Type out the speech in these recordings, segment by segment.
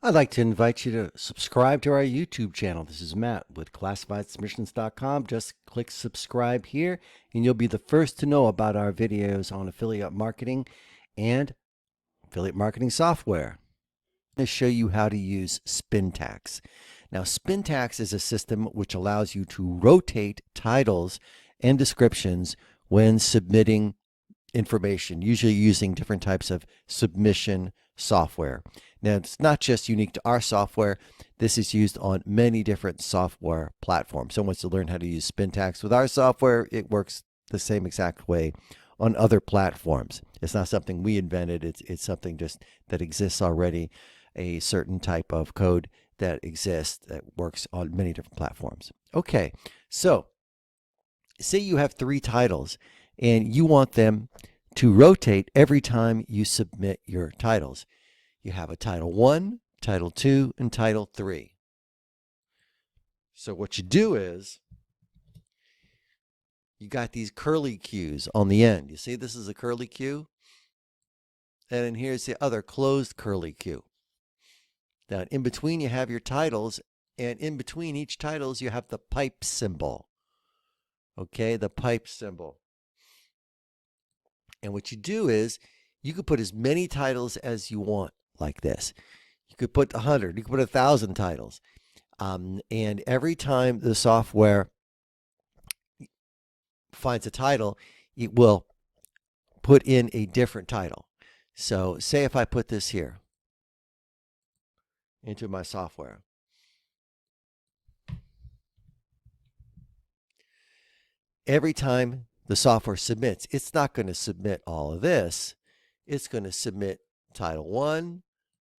I'd like to invite you to subscribe to our YouTube channel. This is Matt with ClassifiedSubmissions.com. Just click subscribe here, and you'll be the first to know about our videos on affiliate marketing and affiliate marketing software. I'm going to show you how to use Spintax. Now, Spintax is a system which allows you to rotate titles and descriptions when submitting information, usually using different types of submission software. Now, it's not just unique to our software. This is used on many different software platforms. Someone wants to learn how to use Spintax with our software, it works the same exact way on other platforms. It's not something we invented. It's something just that exists already, a certain type of code that exists that works on many different platforms. Okay, so say you have 3 titles and you want them to rotate every time you submit your titles. You have a Title 1, Title 2, and Title 3. So what you do is you got these curly cues on the end. You see this is a curly cue? And then here's the other closed curly cue. Now in between you have your titles, and in between each titles you have the pipe symbol. Okay, the pipe symbol. And what you do is you could put as many titles as you want like this. You could put 100, you could put 1,000 titles. And every time the software finds a title, it will put in a different title. So say if I put this here into my software. Every time the software submits, it's not going to submit all of this. It's going to submit Title 1,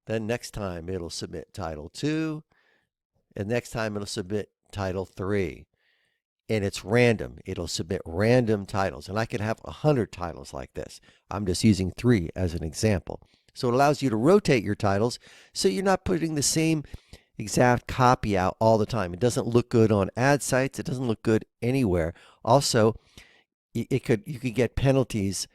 then next time it'll submit Title 2, and next time it'll submit Title 3. And it's random. It'll submit random titles. And I could have 100 titles like this. I'm just using 3 as an example. So it allows you to rotate your titles so you're not putting the same exact copy out all the time. It doesn't look good on ad sites. It doesn't look good anywhere. Also, you could get penalties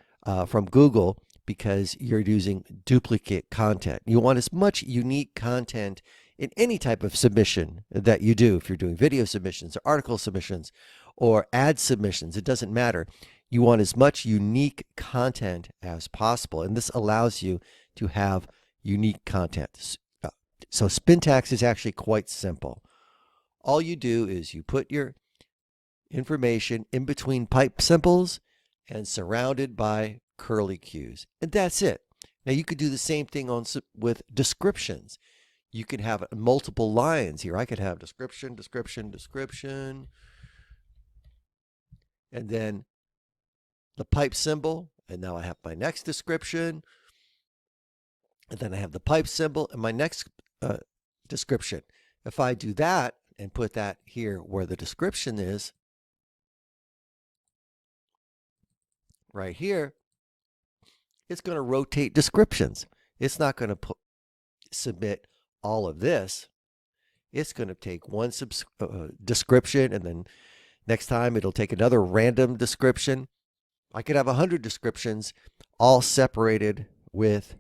from Google because you're using duplicate content. You want as much unique content in any type of submission that you do. If you're doing video submissions or article submissions or ad submissions, it doesn't matter. You want as much unique content as possible, and this allows you to have unique content. So Spintax is actually quite simple. All you do is you put your information in between pipe symbols and surrounded by curly cues, and that's it. Now you could do the same thing with descriptions. You can have multiple lines here. I could have description, description, description, and then the pipe symbol, and now I have my next description, and then I have the pipe symbol and my next description. If I do that and put that here where the description is, right here, it's going to rotate descriptions. It's not going to submit all of this. It's going to take one description, and then next time it'll take another random description. I could have 100 descriptions all separated with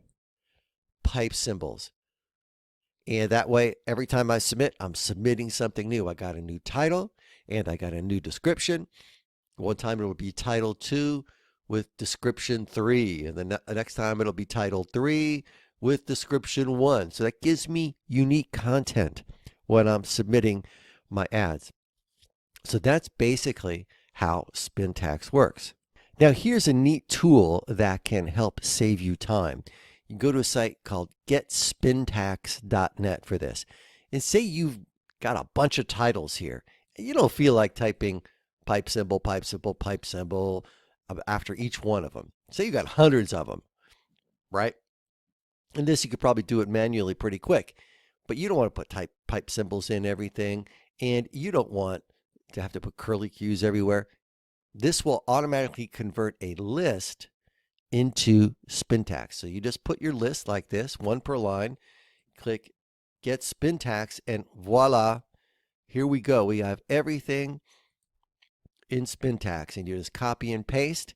pipe symbols. And that way, every time I submit, I'm submitting something new. I got a new title and I got a new description. One time it will be Title 2 with description 3. And the next time it'll be Title 3 with description 1. So that gives me unique content when I'm submitting my ads. So that's basically how Spintax works. Now here's a neat tool that can help save you time. You can go to a site called getspintax.net for this. And say you've got a bunch of titles here, and you don't feel like typing pipe symbol, pipe symbol, pipe symbol after each one of them. Say you got hundreds of them, right? And this, you could probably do it manually pretty quick, but you don't want to put pipe symbols in everything, and you don't want to have to put curly cues everywhere. This will automatically convert a list into Spintax. So you just put your list like this, one per line, click Get Spintax, and voila, here we go. We have everything in Spintax, and you just copy and paste.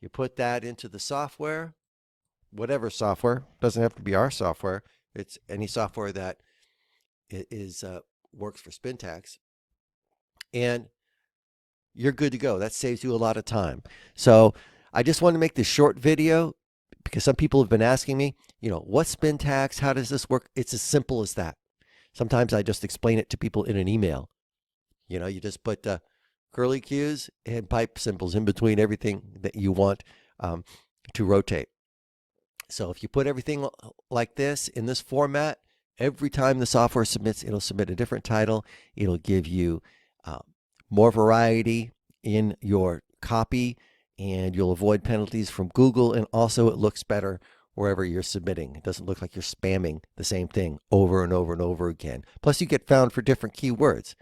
You put that into the software, whatever software, doesn't have to be our software, It's any software that is works for Spintax, and you're good to go. That saves you a lot of time. So I just want to make this short video because some people have been asking me, what's Spintax? How does this work? It's as simple as that. Sometimes I just explain it to people in an email. You just put curly cues and pipe symbols in between everything that you want to rotate. So if you put everything like this in this format, every time the software submits, it'll submit a different title. It'll give you more variety in your copy, and you'll avoid penalties from Google. And also it looks better wherever you're submitting. It doesn't look like you're spamming the same thing over and over and over again. Plus you get found for different keywords.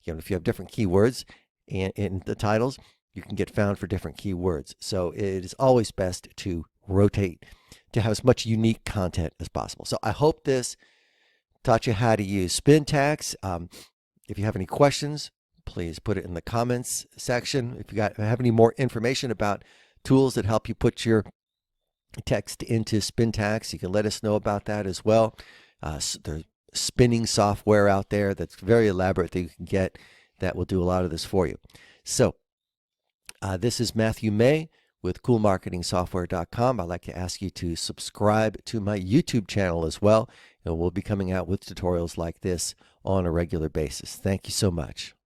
If you have different keywords in the titles, you can get found for different keywords. So it is always best to rotate to have as much unique content as possible. So I hope this taught you how to use Spintax. If you have any questions, please put it in the comments section. If you have any more information about tools that help you put your text into Spintax, you can let us know about that as well. There's spinning software out there that's very elaborate that you can get that will do a lot of this for you. So this is Matthew May with coolmarketingsoftware.com. I'd like to ask you to subscribe to my YouTube channel as well, and we'll be coming out with tutorials like this on a regular basis. Thank you so much.